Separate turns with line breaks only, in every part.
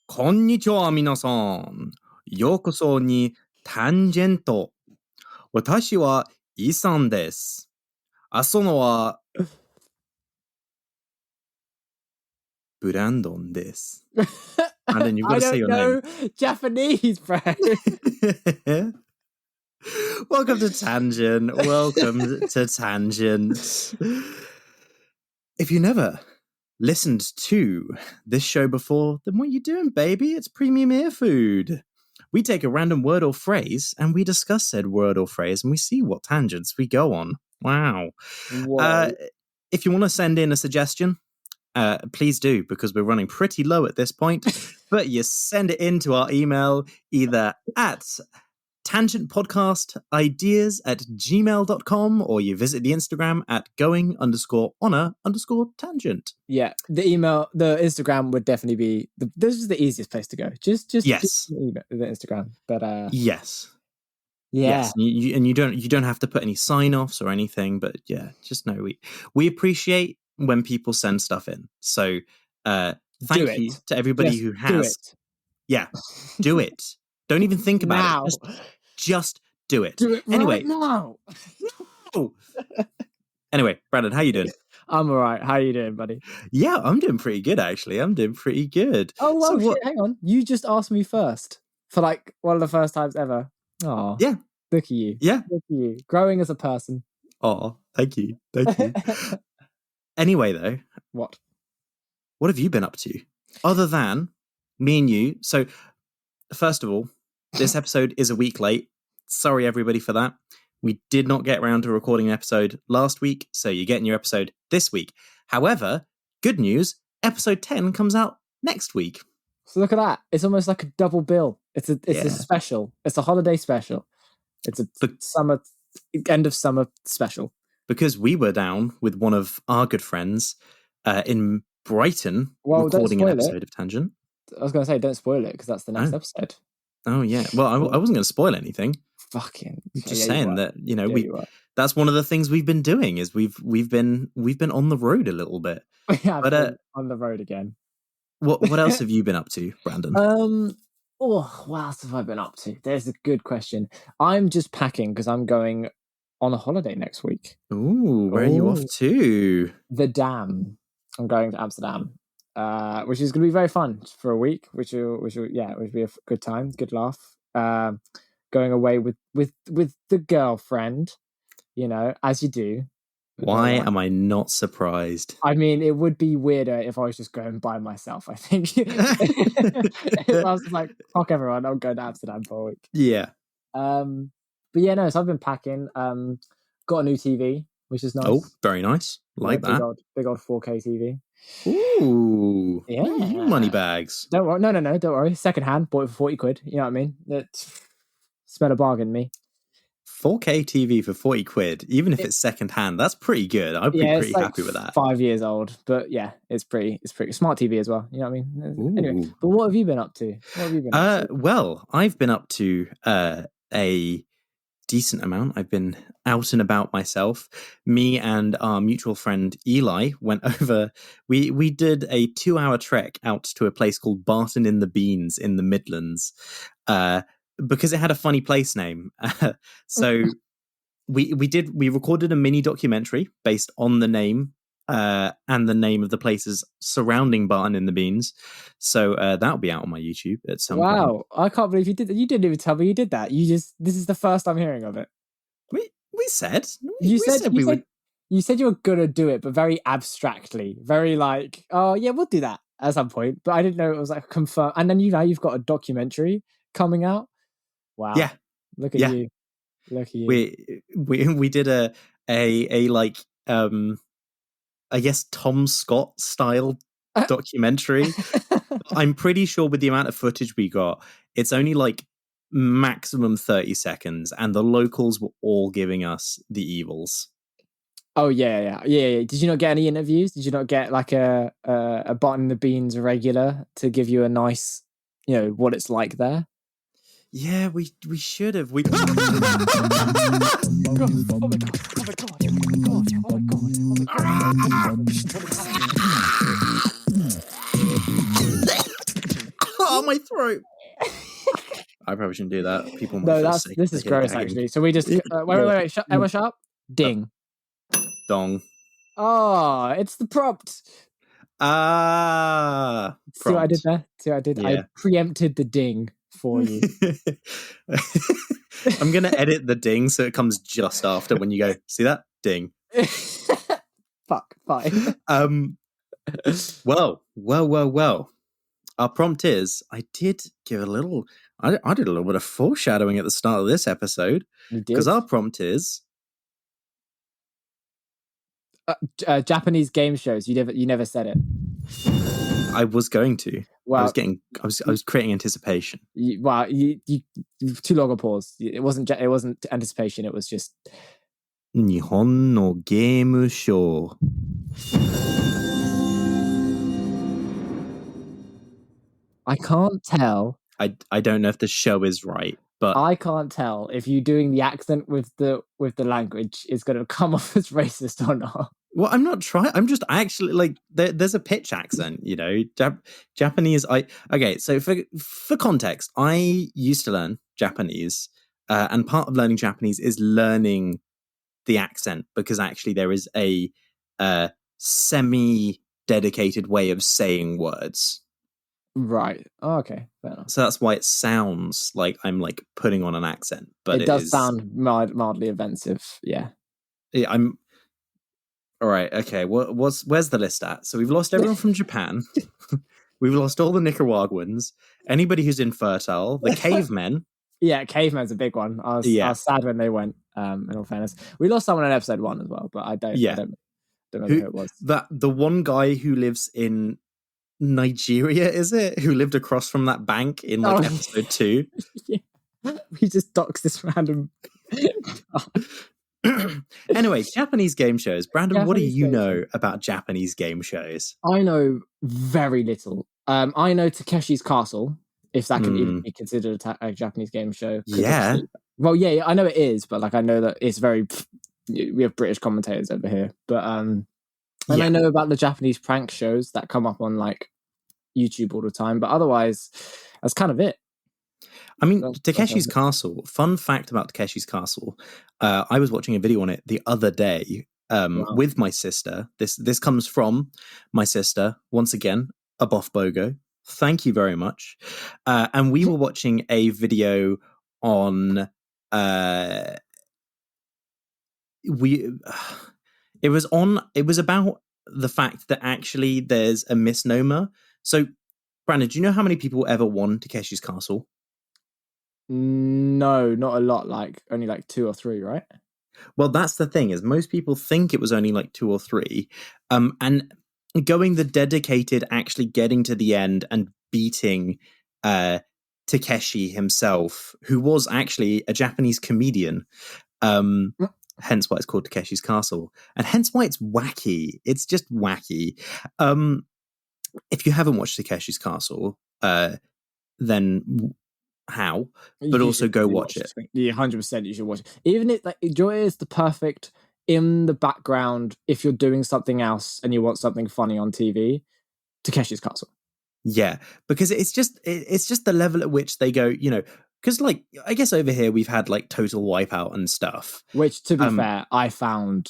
こんにちは、皆さん。ようこそにタンジェント。私はイさんです。あそのはブランドンです。And then you've got
I
to say
don't
your
know
name.
Japanese, bro.
Welcome to Tangent. Welcome to Tangent. If you never listened to this show before, then what are you doing, baby? It's premium ear food. We take a random word or phrase and we discuss said word or phrase and we see what tangents we go on. Wow. If you want to send in a suggestion, please do, because we're running pretty low at this point. But you send it in to our email either at tangentpodcastideas@gmail.com or you visit the Instagram at going_honor_tangent.
Yeah, the email, the Instagram would definitely be this is the easiest place to go. Just
Yes.
the Instagram. But
Yes.
yeah.
Yes, you don't have to put any sign-offs or anything, but yeah, just know we appreciate when people send stuff in. So thank you to everybody who has.
Do it.
Yeah, do it. Don't even think about
now.
it. Just do it.
Do it
Anyway,
right now.
Oh. Anyway, Brandon, how you doing?
I'm all right. How you doing, buddy?
Yeah, I'm doing pretty good, actually. I'm doing pretty good.
Oh, well, shit, hang on. You just asked me first for like one of the first times ever. Oh,
yeah.
Look at you.
Yeah.
Look at you. Growing as a person.
Oh, thank you. Thank you. Anyway, though.
What
have you been up to? Other than me and you. So, first of all, this episode is a week late. Sorry, everybody, for that. We did not get around to recording an episode last week, so you're getting your episode this week. However, good news, episode 10 comes out next week.
So look at that. It's almost like a double bill. It's a special. It's a holiday special. It's a end of summer special. Because
we were down with one of our good friends in Brighton recording an episode of Tangent.
I was going to say, don't spoil it, because that's the next episode.
Oh, yeah. Well, I wasn't going to spoil anything.
Fucking
just saying that that's one of the things we've been doing is we've been on the road a little bit.
Yeah, but on the road again.
What else have you been up to, Brandon?
What else have I been up to? There's a good question. I'm just packing because I'm going on a holiday next week.
Ooh, where are you off to?
The Dam. I'm going to Amsterdam, which is going to be very fun for a week. Which will be a good time, good laugh. Going away with the girlfriend, as you do.
Why am I not surprised?
I mean, it would be weirder if I was just going by myself, I think. If I was like, fuck everyone, I'm going to Amsterdam for a week.
Yeah.
But yeah, no, so I've been packing. Got a new TV, which is nice.
Oh, very nice. Like that.
Big old 4K TV.
Ooh.
Yeah.
You money bags.
Don't worry. No, don't worry. Second hand, bought it for 40 quid. You know what I mean? Spent a bargain, me.
4K TV for 40 quid, even if it's second hand, that's pretty good. I'd be pretty happy with that.
5 years old, but yeah, it's pretty smart TV as well. You know what I mean?
Ooh.
Anyway, but what have you been up to?
Well, I've been up to a decent amount. I've been out and about myself. Me and our mutual friend Eli went over. We did a 2-hour trek out to a place called Barton in the Beans in the Midlands. Because it had a funny place name. So we recorded a mini documentary based on the name and the name of the places surrounding Barton in the Beans. So that'll be out on my YouTube at some point.
Wow, I can't believe you did that. You didn't even tell me you did that. This is the first I'm hearing of it.
We said
you said you were gonna do it, but very abstractly, very like, oh yeah, we'll do that at some point. But I didn't know it was like confirmed. And then you've got a documentary coming out. Wow.
Yeah.
Look at you. Look at you.
We did a like I guess Tom Scott style documentary. I'm pretty sure with the amount of footage we got, it's only like maximum 30 seconds, and the locals were all giving us the evils.
Oh yeah. Did you not get any interviews? Did you not get like a Barton in the Beans regular to give you a nice, what it's like there?
Yeah, we should have. Oh my god. my throat. I probably shouldn't do that. People might
No,
feel sick.
this is gross actually. So we just wait. Everyone shut up. Ding.
Dong.
Oh, it's the prompt. See what I did
Prompt.
there? See what I did?
Yeah.
I preempted the ding for you.
I'm gonna edit the ding so it comes just after when you go, see that? Ding.
Fuck, fine.
Well. Our prompt is, I did a little bit of foreshadowing at the start of this episode.
You did.
Because our prompt is
Japanese game shows. You never said it.
I was going to.
Well,
I was creating anticipation.
You too long a pause. It wasn't anticipation. It was just
Nihon no game show.
I can't tell.
I don't know if the show is right, but
I can't tell if you doing the accent with the language is going to come off as racist or not.
Well, I'm not trying. I'm just actually like there's a pitch accent, you know. Japanese. Okay. So for context, I used to learn Japanese, and part of learning Japanese is learning the accent because actually there is a semi-dedicated way of saying words.
Right. Oh, okay. Fair enough.
So that's why it sounds like I'm like putting on an accent, but
it does sound mildly offensive. Yeah.
I'm. All right, okay. Where's the list at? So we've lost everyone from Japan. We've lost all the Nicaraguans. Anybody who's infertile. The cavemen.
Yeah, cavemen's a big one. I was sad when they went. In all fairness, we lost someone in episode 1 as well, but I don't know who it was.
The one guy who lives in Nigeria, is it? Who lived across from that bank in episode 2?
Yeah. We just doxed this random.
Anyway, Japanese game shows. Brandon, what do you know about Japanese game shows?
I know very little. I know Takeshi's Castle, if that can even be considered a Japanese game show.
Yeah.
Well, yeah, I know it is, but like I know that it's very. We have British commentators over here, but and I know about the Japanese prank shows that come up on like YouTube all the time, but otherwise, that's kind of it.
I mean, Takeshi's Castle, fun fact about Takeshi's Castle, I was watching a video on it the other day with my sister. This comes from my sister, once again, a Boff Bogo. Thank you very much. And we were watching a video on... it was about the fact that actually there's a misnomer. So, Brandon, do you know how many people ever won Takeshi's Castle?
No, not a lot. Like only like 2 or 3, right?
Well, that's the thing is most people think it was only like 2 or 3, and going the dedicated, actually getting to the end and beating Takeshi himself, who was actually a Japanese comedian. Hence why it's called Takeshi's Castle, and hence why it's wacky. It's just wacky. If you haven't watched Takeshi's Castle, then how? But also go watch it.
Yeah, 100% you should watch it. Even if like Joy is the perfect in the background if you're doing something else and you want something funny on TV. Takeshi's Castle.
Yeah, because it's just the level at which they go, you know, because like I guess over here we've had like Total Wipeout and stuff,
which to be fair I found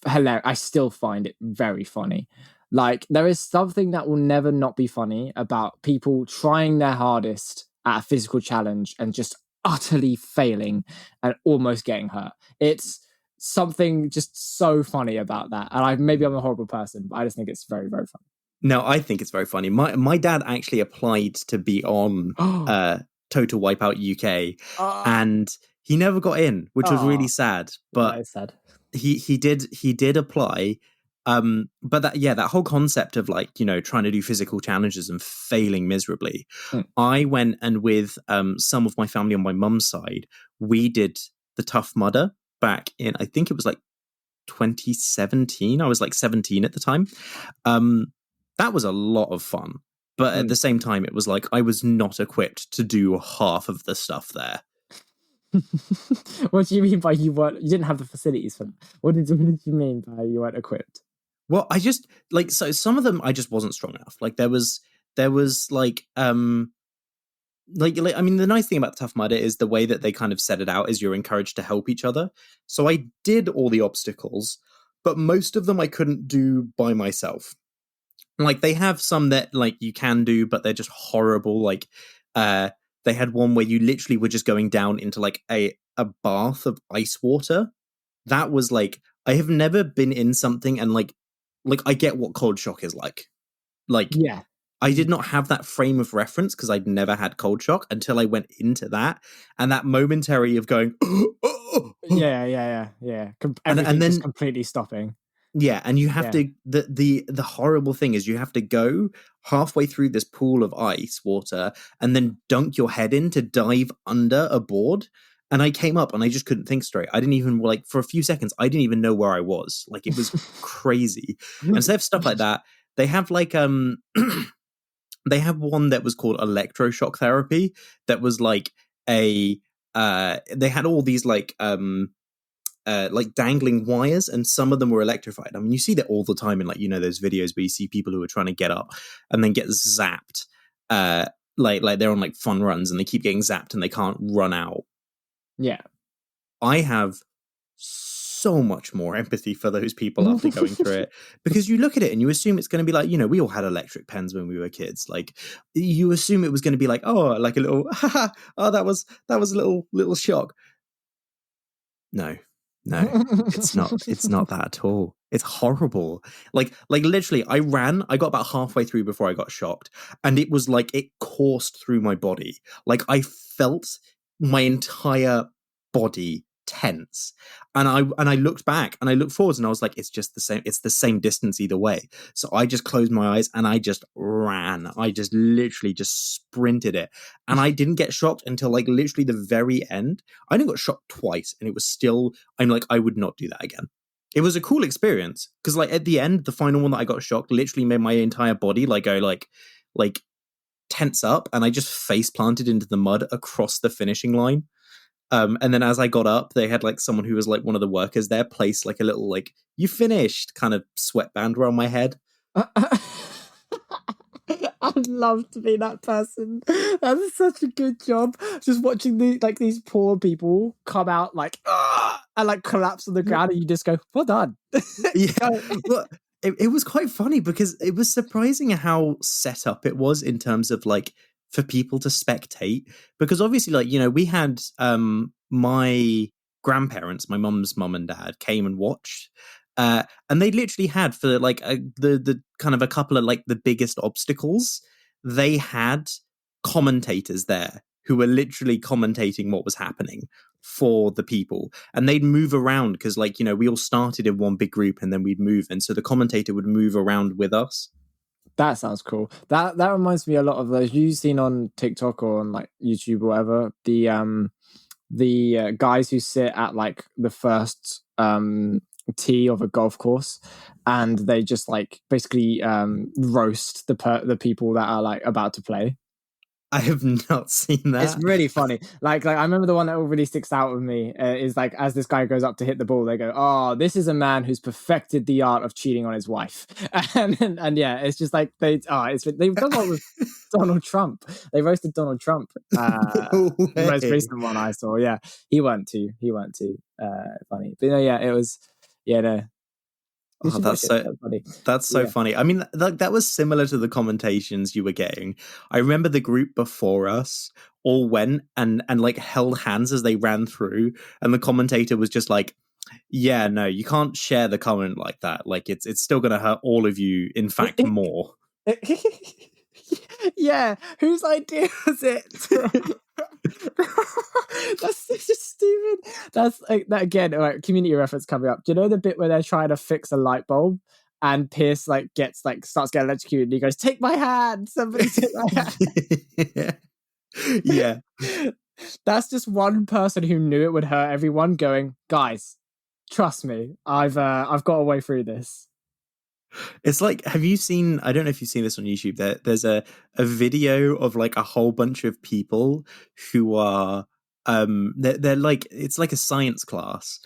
hilarious. I still find it very funny. Like there is something that will never not be funny about people trying their hardest at a physical challenge and just utterly failing and almost getting hurt. It's something just so funny about that. And maybe I'm a horrible person, but I just think it's very, very funny.
No, I think it's very funny. My dad actually applied to be on Total Wipeout UK, and he never got in, which was really sad. But
that sad.
He did apply. But that whole concept of like, you know, trying to do physical challenges and failing miserably. I went and with some of my family on my mum's side, we did the Tough Mudder back in, I think it was like 2017. I was like 17 at the time. That was a lot of fun. But at the same time, it was like I was not equipped to do half of the stuff there.
What do you mean by you didn't have the facilities for them? What did you mean by you weren't equipped?
Well, I just like, so some of them I just wasn't strong enough. Like there was there was like I mean, the nice thing about Tough Mudder is the way that they kind of set it out is you're encouraged to help each other. So I did all the obstacles, but most of them I couldn't do by myself. Like they have some that like you can do, but they're just horrible. Like they had one where you literally were just going down into like a bath of ice water. That was like I have never been in something and like I get what cold shock is like. Like
Yeah.
I did not have that frame of reference because I'd never had cold shock until I went into that, and that momentary of going,
Yeah.
and
Everything just
then
completely stopping.
yeah, and you have
Yeah.
to the horrible thing is you have to go halfway through this pool of ice water and then dunk your head in to dive under a board. And I came up and I just couldn't think straight. I didn't even like for a few seconds. I didn't even know where I was. Like it was crazy. And so they have stuff like that. They have like they have one that was called electroshock therapy that was like a they had all these like dangling wires and some of them were electrified. I mean you see that all the time in like those videos where you see people who are trying to get up and then get zapped like they're on like fun runs and they keep getting zapped and they can't run out.
Yeah.
I have so much more empathy for those people after going through it because you look at it and you assume it's going to be like we all had electric pens when we were kids. Like you assume it was going to be like like a little oh that was a little shock. No, it's not that at all. It's horrible. Like literally I got about halfway through before I got shocked and it was like it coursed through my body. Like I felt my entire body tense. And I looked back and I looked forwards and I was like, it's the same distance either way. So I just closed my eyes and I just ran. I just literally just sprinted it. And I didn't get shocked until like literally the very end. I only got shocked twice and it was still, I'm like, I would not do that again. It was a cool experience because like at the end, the final one that I got shocked literally made my entire body like go like tense up and I just face planted into the mud across the finishing line. And then as I got up, they had like someone who was like one of the workers there place like a little like you finished kind of sweatband around my head.
I'd love to be that person. That's such a good job. Just watching these poor people come out like and like collapse on the ground, and you just go, "Well done."
Yeah, well, it was quite funny because it was surprising how set up it was in terms of like for people to spectate. Because obviously, like we had my grandparents, my mum's mum and dad, came and watched. And they literally had for like the kind of a couple of like the biggest obstacles, they had commentators there who were literally commentating what was happening for the people, and they'd move around because like we all started in one big group and then we'd move, and so the commentator would move around with us.
That sounds cool. That reminds me a lot of those you've seen on TikTok or on like YouTube or whatever. The guys who sit at like the first tee of a golf course and they just like basically roast the people that are like about to play.
I have not seen that.
It's really funny. Like I remember the one that really sticks out with me is like as this guy goes up to hit the ball, they go, "Oh, this is a man who's perfected the art of cheating on his wife." And yeah, it's just like they've done one with Donald Trump. They roasted Donald Trump.
No
The most
way.
recent one I saw. Yeah, he weren't too funny. But yeah, it was. Yeah, no. You
Oh,
should watch it. That's funny.
that's so
Yeah.
funny. I mean, that was similar to the commentations you were getting. I remember the group before us all went and like held hands as they ran through, and the commentator was just like, "Yeah, no, you can't share the comment like that. Like, it's still going to hurt all of you. In fact, more."
Yeah, whose idea was it? That's so stupid. That's like that again. Like, community reference coming up. Do you know the bit where they're trying to fix a light bulb and Pierce like starts getting electrocuted and he goes, "Take my hand, somebody take my hand."
Yeah.
That's just one person who knew it would hurt everyone going, "Guys, trust me, I've got a way through this."
It's like, have you seen, I don't know if you've seen this on YouTube, there's a video of like a whole bunch of people who are, they're like, it's like a science class.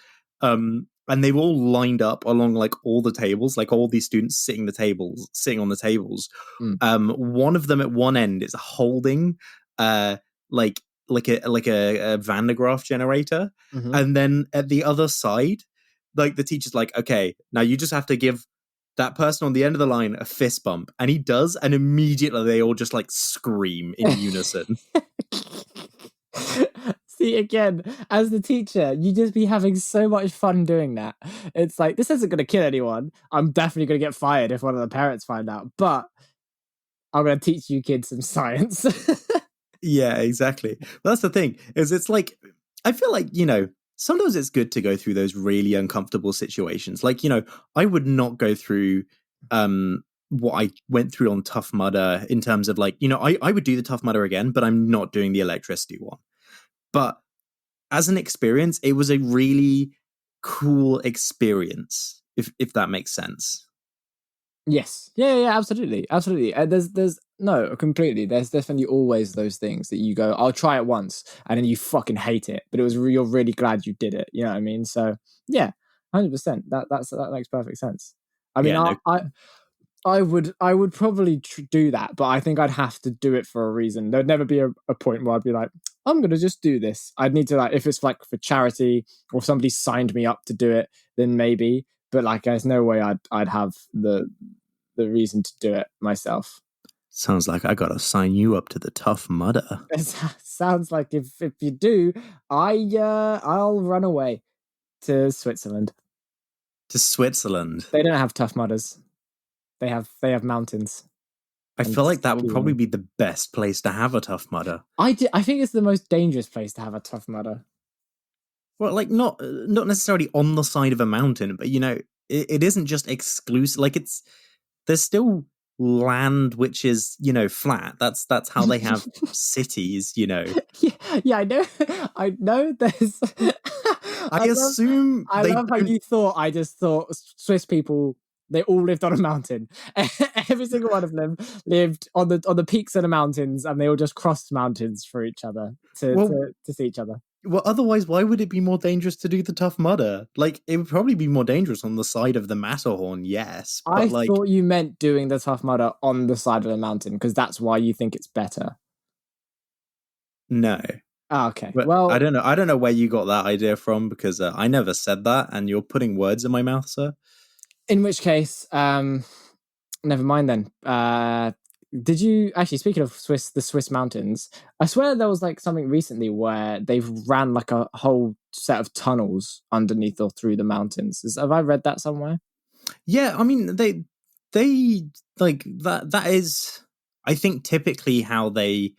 and they were all lined up along like all the tables, like all these students sitting on the tables. One of them at one end is holding like a Van de Graaff generator, and then at the other side, like the teacher's like, okay, now you just have to give that person on the end of the line a fist bump, and he does, and immediately they all just like scream in unison.
See, again, as the teacher, you just be having so much fun doing that. It's like, this isn't going to kill anyone. I'm definitely going to get fired if one of the parents find out, but I'm going to teach you kids some science.
Yeah, exactly. But that's the thing, is it's like, I feel like, sometimes it's good to go through those really uncomfortable situations. Like, I would not go through what I went through on Tough Mudder in terms of like, I would do the Tough Mudder again, but I'm not doing the electricity one. But as an experience, it was a really cool experience, if that makes sense.
Yes. Yeah, absolutely. Absolutely. There's no, completely. There's definitely always those things that you go, I'll try it once, and then you fucking hate it, but you're really glad you did it. You know what I mean? So yeah, 100%. That makes perfect sense. I mean, I would probably do that, but I think I'd have to do it for a reason. There'd never be a point where I'd be like, I'm going to just do this. I'd need to, like, if it's like for charity or somebody signed me up to do it, then maybe. But like, there's no way I'd have the reason to do it myself.
Sounds like I gotta sign you up to the Tough Mudder.
It sounds like if you do, I'll run away to Switzerland.
To Switzerland?
They don't have Tough Mudders. They have mountains.
I feel like that would probably be the best place to have a Tough Mudder.
I think it's the most dangerous place to have a Tough Mudder.
Well, like not necessarily on the side of a mountain, but it isn't just exclusive. Like there's still land which is flat. That's how they have cities.
Yeah, I know. I know. There's.
I assume
I love how you thought. I just thought Swiss people. They all lived on a mountain. Every single one of them lived on the peaks of the mountains, and they all just crossed mountains for each other to see each other.
Well, otherwise, why would it be more dangerous to do the Tough Mudder? Like, it would probably be more dangerous on the side of the Matterhorn, yes. But
I thought you meant doing the Tough Mudder on the side of the mountain, because that's why you think it's better.
No.
Oh, okay.
But
well,
I don't know where you got that idea from, because I never said that, and you're putting words in my mouth, sir.
In which case, never mind then. Did you actually, speaking of the Swiss mountains, I swear there was like something recently where they've ran like a whole set of tunnels underneath or through the mountains. Have I read that somewhere?
Yeah, I mean they like that is, I think, typically how they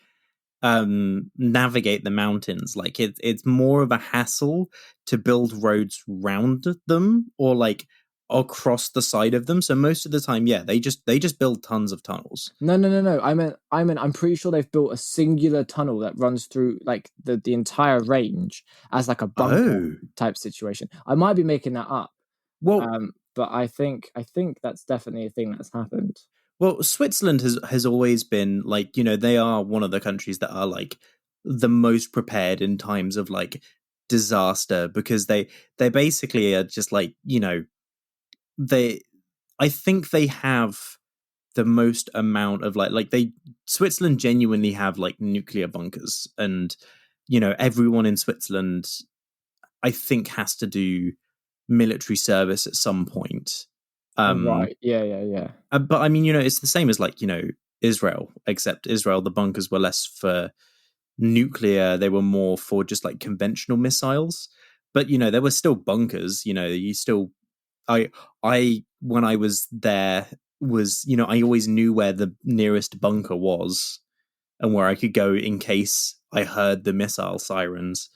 navigate the mountains. Like it's more of a hassle to build roads round them or like across the side of them. So most of the time, yeah, they just build tons of tunnels.
No. I meant I'm pretty sure they've built a singular tunnel that runs through like the entire range as like a bunker type situation. I might be making that up.
Well,
but I think that's definitely a thing that's happened.
Well, Switzerland has always been like, they are one of the countries that are like the most prepared in times of like disaster, because they basically are just like, I think they have the most amount of Switzerland genuinely have like nuclear bunkers, and everyone in Switzerland I think has to do military service at some point.
Right. Yeah.
But I mean, it's the same as like, Israel, except Israel, the bunkers were less for nuclear. They were more for just like conventional missiles. But, there were still bunkers, you still, when I was there was, I always knew where the nearest bunker was and where I could go in case I heard the missile sirens,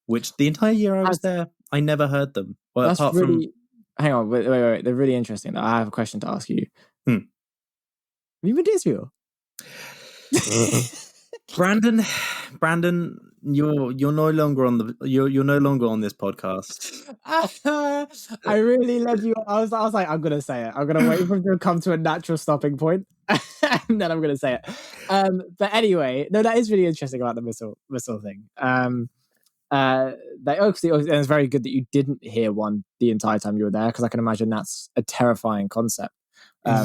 which the entire year I was there, I never heard them. Well,
apart from... Hang on, wait. They're really interesting. I have a question to ask you. Have you been to Israel?
Brandon, you're no longer on you're no longer on this podcast.
I really led you. I was like, I'm gonna say it. I'm gonna wait for it to come to a natural stopping point, and then I'm gonna say it. But anyway, no, that is really interesting about the missile thing. Because it's very good that you didn't hear one the entire time you were there, because I can imagine that's a terrifying concept.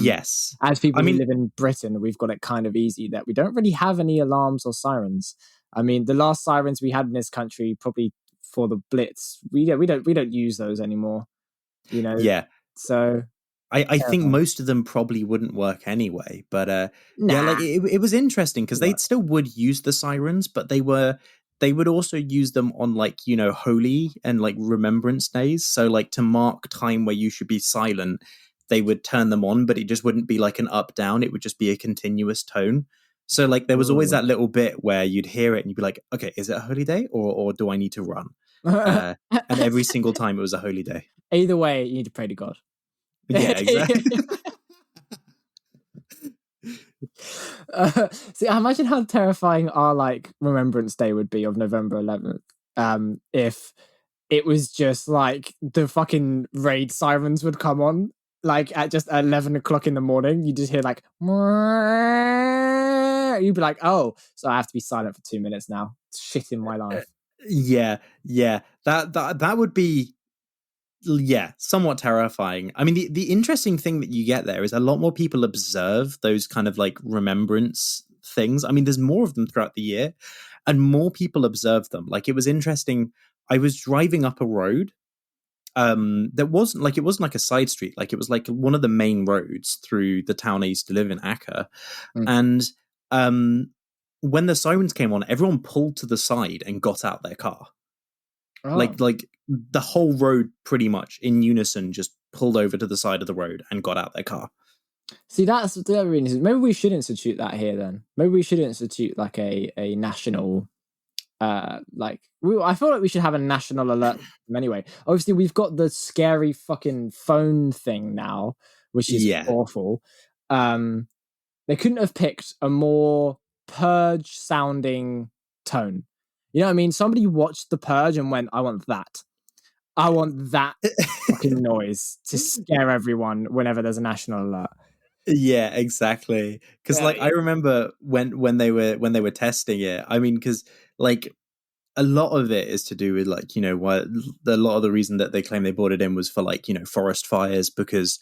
Yes.
As people
I
who
mean,
live in Britain, we've got it kind of easy that we don't really have any alarms or sirens. I mean, the last sirens we had in this country, probably for the Blitz, we don't use those anymore.
yeah.
So
I think
terrifying.
most of them probably wouldn't work anyway. But yeah, like
Nah,
it was interesting because they
what?
still would use the sirens, but they would also use them on like, holy and like remembrance days. So like to mark time where you should be silent, they would turn them on, but it just wouldn't be like an up down. It would just be a continuous tone. So like there was always that little bit where you'd hear it and you'd be like, okay, is it a holy day or do I need to run? And every single time it was a holy day.
Either way, you need to pray to God.
Yeah, exactly.
See, I imagine how terrifying our like Remembrance Day would be of November 11th. If it was just like the fucking raid sirens would come on, like at just 11 o'clock in the morning. You just hear like, you'd be like, oh, so I have to be silent for 2 minutes now. Shit in my life.
Yeah, yeah. That would be somewhat terrifying. I mean, the interesting thing that you get there is a lot more people observe those kind of like remembrance things. I mean, there's more of them throughout the year, and more people observe them. Like it was interesting. I was driving up a road that wasn't like a side street, like it was like one of the main roads through the town I used to live in, Akka. And when the sirens came on, everyone pulled to the side and got out their car. Like the whole road pretty much in unison just pulled over to the side of the road and got out their car.
See, that's really interesting. Maybe we should institute that here then. Maybe we should institute like a national I feel like we should have a national alert anyway. Obviously, we've got the scary fucking phone thing now, which is awful. They couldn't have picked a more Purge sounding tone. You know what I mean? Somebody watched the Purge and went, I want that. I want that fucking noise to scare everyone whenever there's a national alert.
Yeah, exactly. Because like I remember when they were testing it. I mean, because like a lot of it is to do with like what a lot of the reason that they claim they brought it in was for like forest fires because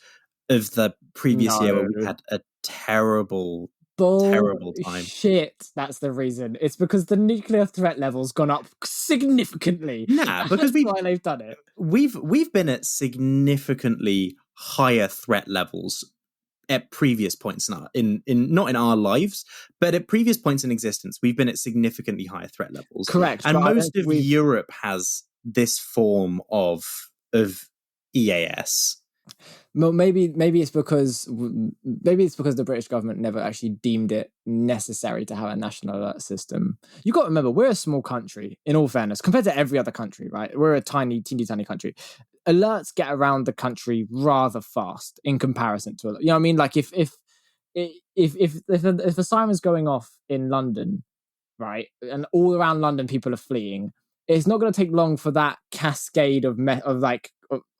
of the previous year where we had a terrible time.
Shit, that's the reason. It's because the nuclear threat level's gone up significantly.
Nah, because
that's why they've done it.
We've been at significantly higher threat levels at previous points in not in our lives, but at previous points in existence, we've been at significantly higher threat levels.
Correct,
and most of Europe has this form of EAS.
Well, maybe it's because the British government never actually deemed it necessary to have a national alert system. You got to remember, we're a small country. In all fairness, compared to every other country, right? We're a teeny tiny country. Alerts get around the country rather fast in comparison to, you know what I mean? Like if the siren's going off in London, right, and all around London people are fleeing, it's not going to take long for that cascade of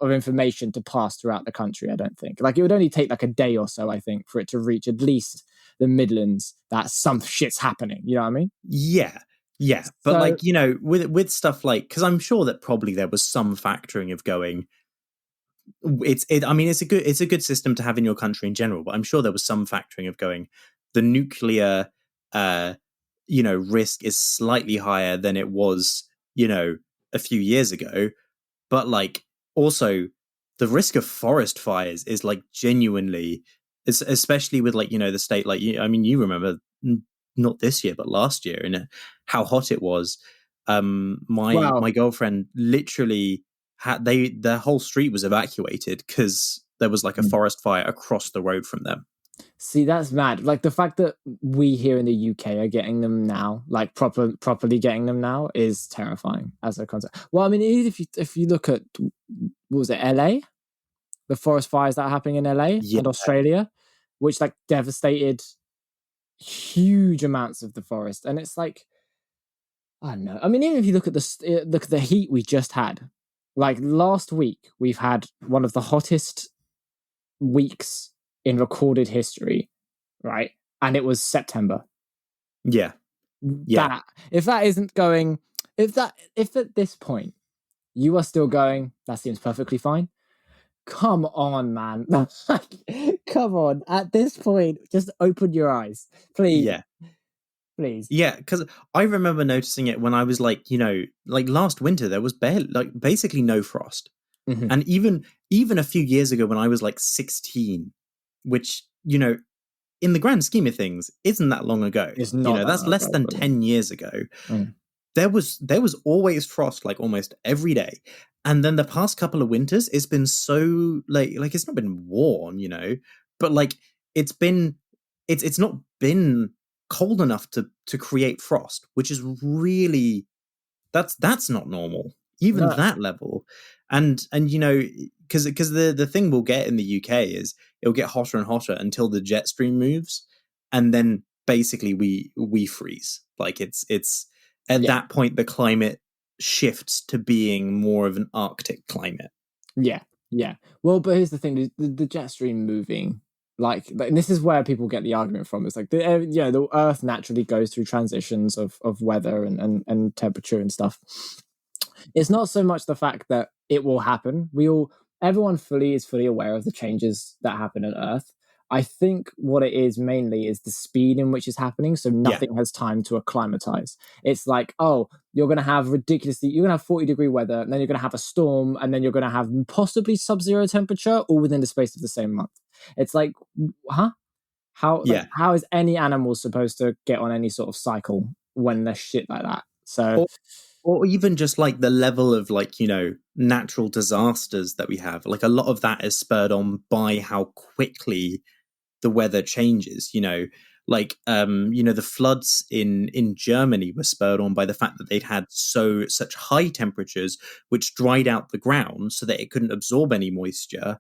information to pass throughout the country. I don't think. Like it would only take like a day or so, I think, for it to reach at least the Midlands that some shit's happening. You know what I mean?
Yeah. Yeah, but like with stuff like, because I'm sure that probably there was some factoring of going. I mean, it's a good system to have in your country in general, but I'm sure there was some factoring of going. The nuclear, risk is slightly higher than it was, a few years ago, but like also the risk of forest fires is like genuinely, especially with like the state, like I mean, you remember. Not this year, but last year, and how hot it was. My girlfriend literally had their whole street was evacuated because there was like a forest fire across the road from them.
See, that's mad. Like the fact that we here in the UK are getting them now, like properly getting them now, is terrifying as a concept. Well, I mean, if you look at what was it, LA, the forest fires that are happening in LA and Australia, which like devastated huge amounts of the forest, and it's like, I don't know. I mean, even if you look at the heat we just had, like last week, we've had one of the hottest weeks in recorded history, right? And it was September.
Yeah.
If that isn't going, if at this point you are still going, that seems perfectly fine. Come on, man. Come on. At this point, just open your eyes. Please.
Yeah.
Please.
Yeah, because I remember noticing it when I was like, like last winter, there was barely, like, basically no frost.
Mhm.
And even a few years ago when I was like 16, which, in the grand scheme of things, isn't that long ago.
It's not that
That's
long
less
ago,
than
but
10 years ago.
Mm.
There was always frost like almost every day. And then the past couple of winters, it's been so like it's not been warm, but like it's been it's not been cold enough to create frost, which is really that's not normal, even
No.
that level. And because the thing we'll get in the UK is it'll get hotter and hotter until the jet stream moves, and then basically we freeze. Like it's at
Yeah.
that point the climate shifts to being more of an Arctic climate.
Yeah. Yeah. Well, but here's the thing: the jet stream moving, and this is where people get the argument from. It's like the Earth naturally goes through transitions of weather and temperature and stuff. It's not so much the fact that it will happen. Everyone is fully aware of the changes that happen on Earth. I think what it is mainly is the speed in which it's happening, so
Yeah.
nothing has time to acclimatize. It's like, oh, you're going to have 40-degree weather, and then you're going to have a storm, and then you're going to have possibly sub-zero temperature, all within the space of the same month. It's like, huh?
Yeah.
How is any animal supposed to get on any sort of cycle when there's shit like that? So,
or even just like the level of like natural disasters that we have, like a lot of that is spurred on by how quickly the weather changes. Like the floods in Germany were spurred on by the fact that they'd had such high temperatures which dried out the ground so that it couldn't absorb any moisture,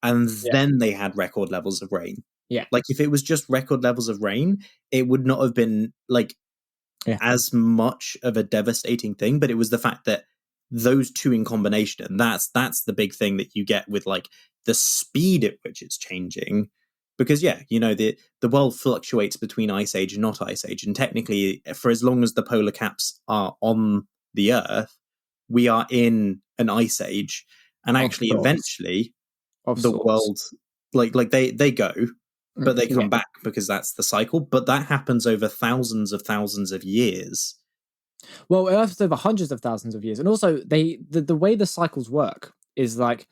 and
yeah,
then they had record levels of rain.
yeah,
Like if it was just record levels of rain, it would not have been like
yeah,
as much of a devastating thing, but it was the fact that those two in combination, and that's the big thing that you get with like the speed at which it's changing. Because the world fluctuates between ice age and not ice age, and technically for as long as the polar caps are on the Earth, we are in an ice age. And
of
actually
sorts,
eventually
of
the
sorts.
world, like they go, but they
Yeah.
come back because that's the cycle. But that happens over thousands of years.
Well, Earth's over hundreds of thousands of years, and also the way the cycles work is like,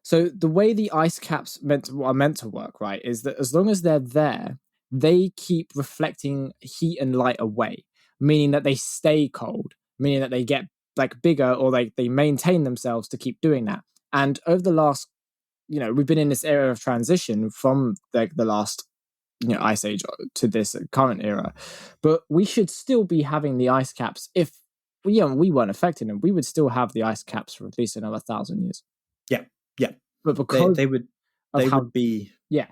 so the way the ice caps are meant to work, right, is that as long as they're there, they keep reflecting heat and light away, meaning that they stay cold, meaning that they get like bigger, or they maintain themselves to keep doing that. And over the last, we've been in this era of transition from like the last ice age to this current era, but we should still be having the ice caps. If we weren't affecting them, we would still have the ice caps for at least another 1,000 years.
Yeah, yeah.
But
They
because
they would
of
they
how,
would be
yeah,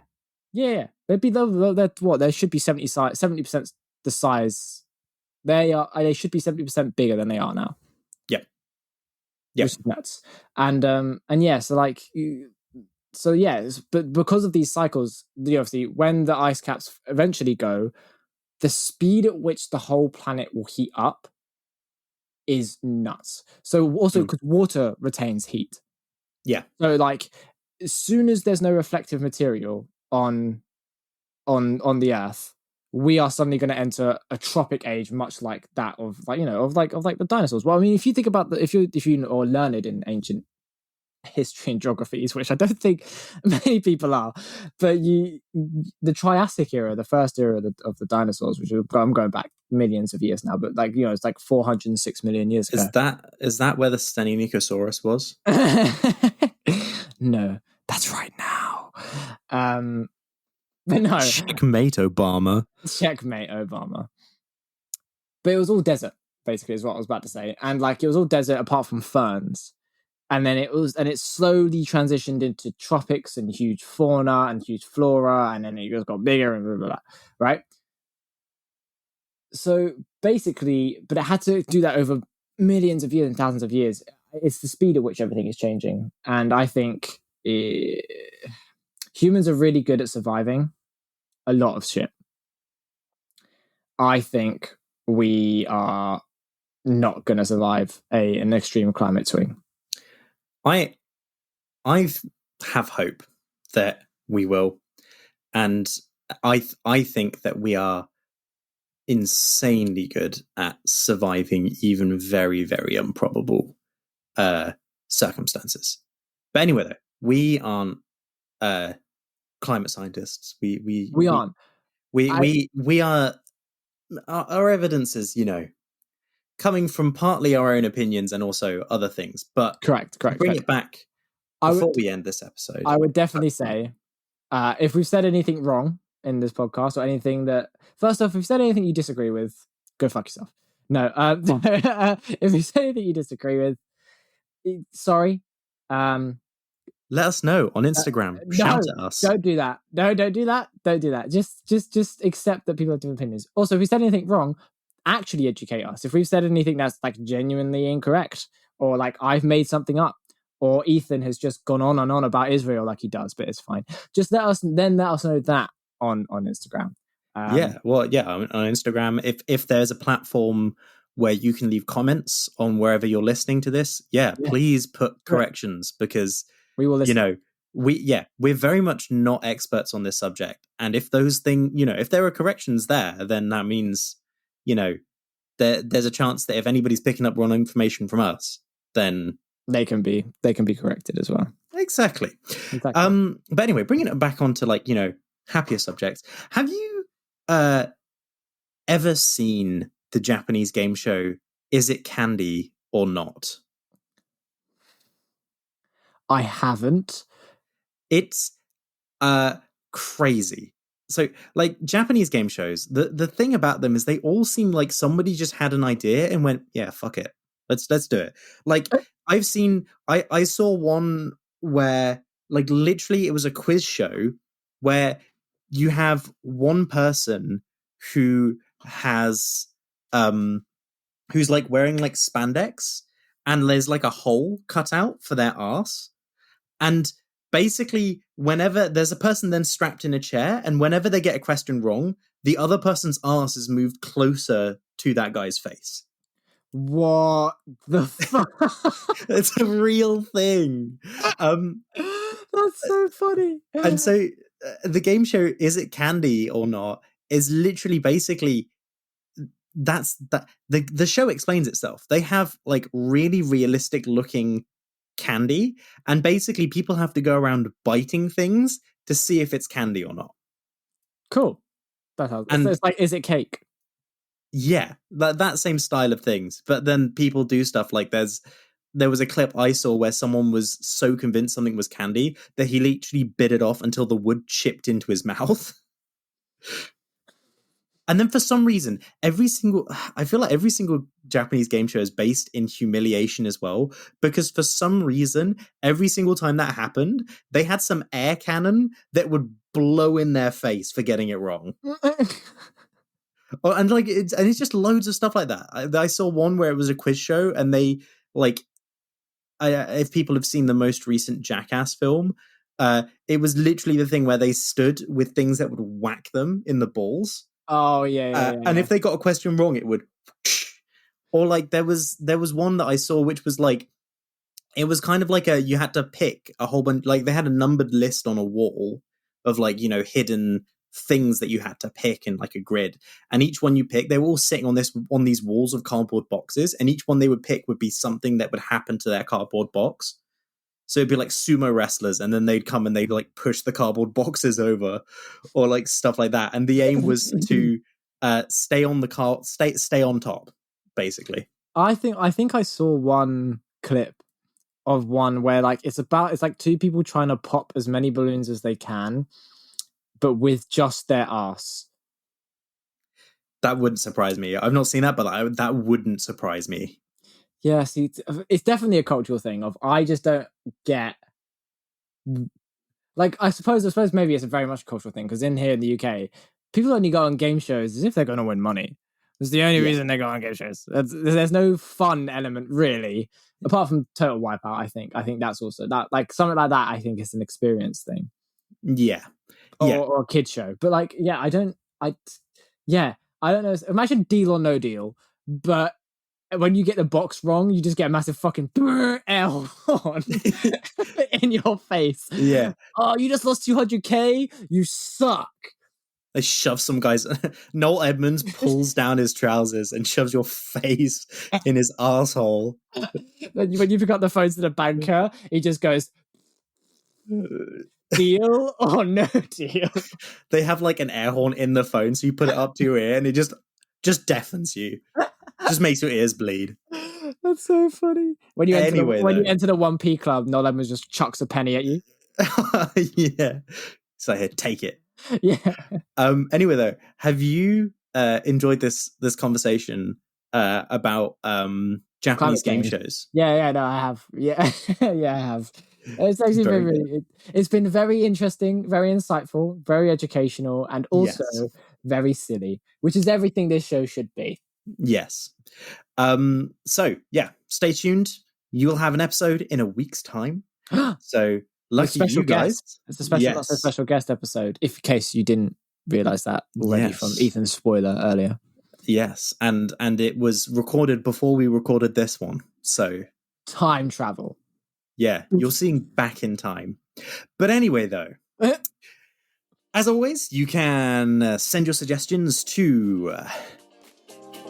yeah, they'd be what, there should be 70% the size. They should be 70% bigger than they are now,
yeah, yeah,
which is nuts. And yeah, so yes, but because of these cycles, obviously when the ice caps eventually go, the speed at which the whole planet will heat up is nuts. So also
mm,
because water retains heat.
yeah,
So like as soon as there's no reflective material on the Earth, we are suddenly going to enter a tropic age, much like that of like the dinosaurs. Well, I mean, if you think about if you are learned in ancient history and geographies, which I don't think many people are, but the Triassic era, the first era of the dinosaurs, which I'm going back millions of years now, but it's like 406 million years ago.
is that where the Stenonychosaurus was?
No, that's right now. But no,
Checkmate, Obama.
checkmate, Obama. But it was all desert, basically, is what I was about to say, and like it was all desert apart from ferns. And then it slowly transitioned into tropics and huge fauna and huge flora, and then it just got bigger and blah, blah, blah, right? So basically, but it had to do that over millions of years and thousands of years. It's the speed at which everything is changing, and I think humans are really good at surviving a lot of shit. I think we are not going to survive an extreme climate swing.
I have hope that we will, and I think that we are insanely good at surviving even very, very improbable circumstances. But anyway, though, we aren't climate scientists.
We aren't.
We are. Our evidence is, coming from partly our own opinions and also other things. But
correct.
Bring it back before we end this episode.
I would definitely say, if we've said anything wrong in this podcast or anything that, first off, if you've said anything you disagree with, go fuck yourself. No, if you said anything you disagree with, sorry.
Let us know on Instagram. Shout at us.
Don't do that. No, don't do that. Don't do that. Just accept that people have different opinions. Also, if we said anything wrong, actually educate us. If we've said anything that's like genuinely incorrect, or like I've made something up, or Ethan has just gone on and on about Israel like he does, but it's fine. Just let us know that on Instagram.
On Instagram. If there's a platform where you can leave comments on wherever you're listening to this, please put corrections, because
we will listen.
We're very much not experts on this subject. And if those things, if there are corrections there, then that means, there's a chance that if anybody's picking up wrong information from us, then
they can be corrected as well.
Exactly. But anyway, bringing it back onto happier subjects. Have you ever seen the Japanese game show Is It Candy or Not?
I haven't.
It's crazy. So, Japanese game shows, the thing about them is they all seem like somebody just had an idea and went, yeah, fuck it. Let's do it. I saw one where literally it was a quiz show where you have one person who has who's wearing spandex, and there's a hole cut out for their arse, and basically whenever there's a person then strapped in a chair, and whenever they get a question wrong, the other person's arse is moved closer to that guy's face.
What the fuck?
It's a real thing.
That's so funny.
And so the game show Is It Candy or Not is literally basically the show explains itself. They have really realistic looking candy, and basically people have to go around biting things to see if it's candy or not.
Cool. That's how it's Is it cake?
Yeah, that same style of things. But then people do stuff there was a clip I saw where someone was so convinced something was candy that he literally bit it off until the wood chipped into his mouth. And then for some reason, I feel like every single Japanese game show is based in humiliation as well, because for some reason, every single time that happened, they had some air cannon that would blow in their face for getting it wrong. And it's just loads of stuff like that. I saw one where it was a quiz show, and they if people have seen the most recent Jackass film, it was literally the thing where they stood with things that would whack them in the balls.
Oh yeah.
And if they got a question wrong, it would. Or there was one that I saw which was it was kind of you had to pick a whole bunch. They had a numbered list on a wall of hidden things that you had to pick in a grid, and each one you pick, they were all sitting on these walls of cardboard boxes, and each one they would pick would be something that would happen to their cardboard box. So it'd be sumo wrestlers, and then they'd come and they'd push the cardboard boxes over, or stuff like that. And the aim was to stay on stay on top, basically.
I think I saw one clip of one where it's two people trying to pop as many balloons as they can, but with just their arse.
That wouldn't surprise me. I've not seen that, but that wouldn't surprise me.
Yeah, see, it's definitely a cultural thing of I just don't get. I suppose maybe it's a very much a cultural thing, because in here in the UK, people only go on game shows as if they're going to win money. That's the only reason they go on game shows. There's no fun element really, apart from Total Wipeout. I think that's also that something like that. I think is an experience thing.
Yeah.
Or a kid show, but I don't know. Imagine Deal or No Deal, but when you get the box wrong, you just get a massive fucking air horn in your face.
Yeah.
Oh, you just lost 200k. You suck.
They shove some guys. Noel Edmonds pulls down his trousers and shoves your face in his asshole.
When you pick up the phone to the banker, he just goes, deal or no deal?
They have like an air horn in the phone, so you put it up to your ear and it just deafens you. Just makes your ears bleed.
That's so funny. When you enter the 1p club, Noel Edmonds just chucks a penny at you.
Yeah. So here, take it.
Yeah.
Anyway, though, have you enjoyed this conversation about Japanese game shows?
Yeah, no, I have. Yeah, yeah, I have. It's actually it's been very interesting, very insightful, very educational, and also very silly, which is everything this show should be.
Yes. So yeah, stay tuned. You will have an episode in a week's time. So lucky you guys.
It's a special, not so special guest episode, in case you didn't realize that already from Ethan's spoiler earlier.
Yes, and it was recorded before we recorded this one. So
time travel.
Yeah, you're seeing back in time. But anyway, though, as always, you can send your suggestions to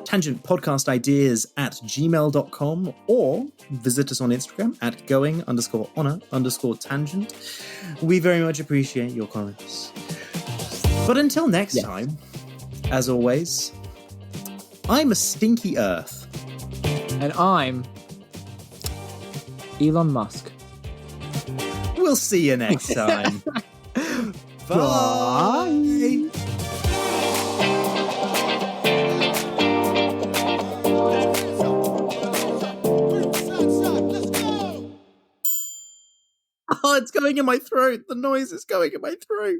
tangentpodcastideas@gmail.com or visit us on Instagram at going_honor_tangent. We very much appreciate your comments. But until next time, as always, I'm a Stinky Earth.
And I'm Elon Musk.
We'll see you next time. Bye. Oh, it's going in my throat. The noise is going in my throat.